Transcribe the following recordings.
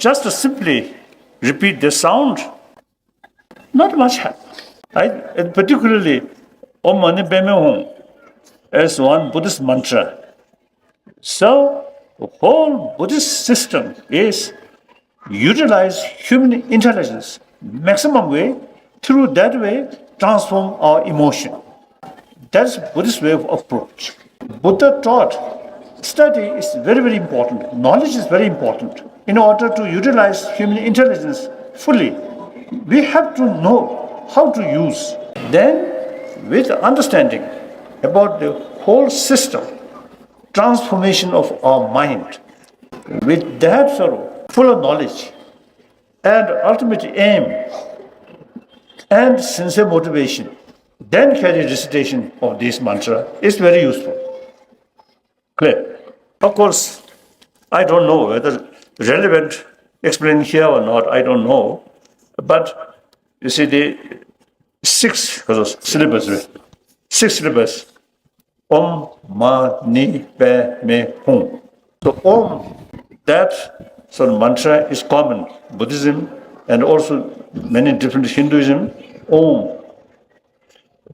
just simply repeat the sound, not much happens. And particularly, Om Mani Padme Hum as one Buddhist mantra. So, the whole Buddhist system is utilize human intelligence maximum way, through that way transform our emotion. That's Buddhist way of approach. Buddha taught study is very, very important. Knowledge is very important. In order to utilize human intelligence fully, we have to know how to use. Then, with understanding about the whole system, transformation of our mind, with that sort of full of knowledge and ultimate aim and sincere motivation, then carry recitation of this mantra is very useful. Clear? Of course, I don't know whether relevant explain here or not, I don't know. But you see the six syllables, Om Mani Padme Hum. So Om, that sort of mantra is common Buddhism and also many different Hinduism. Om.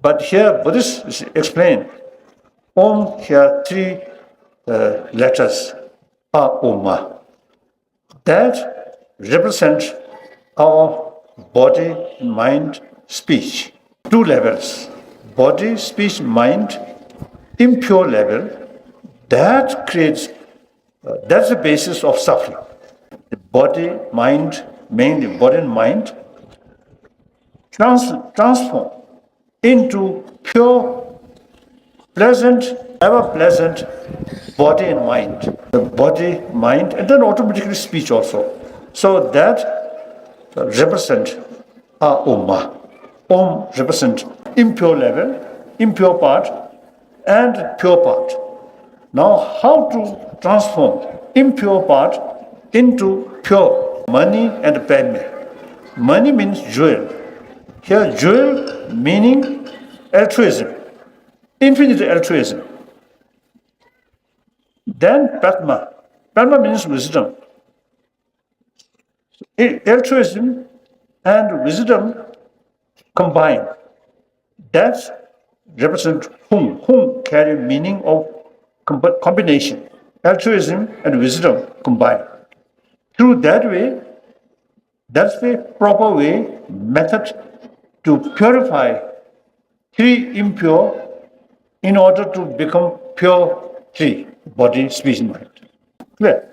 But here Buddhists explain Om here three letters are Om. That represent our body, mind, speech. Two levels. Body, speech, mind, impure level, that creates, that's the basis of suffering. The body, mind, mainly body and mind, transform into pure, pleasant, ever-pleasant body and mind. The body, mind, and then automatically speech also. So that represent Om. Om represent impure level, impure part, and pure part. Now, how to transform impure part into pure? Mani and Padme. Mani means jewel. Here, jewel meaning altruism, infinite altruism. Then Padma. Padma means wisdom. Altruism and wisdom combine. That's represent Hum. Hum carry meaning of combination. Altruism and wisdom combine. Through that way, that's the proper way, method to purify three impure in order to become pure three, body, speech, and mind. Clear?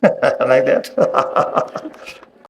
Like that?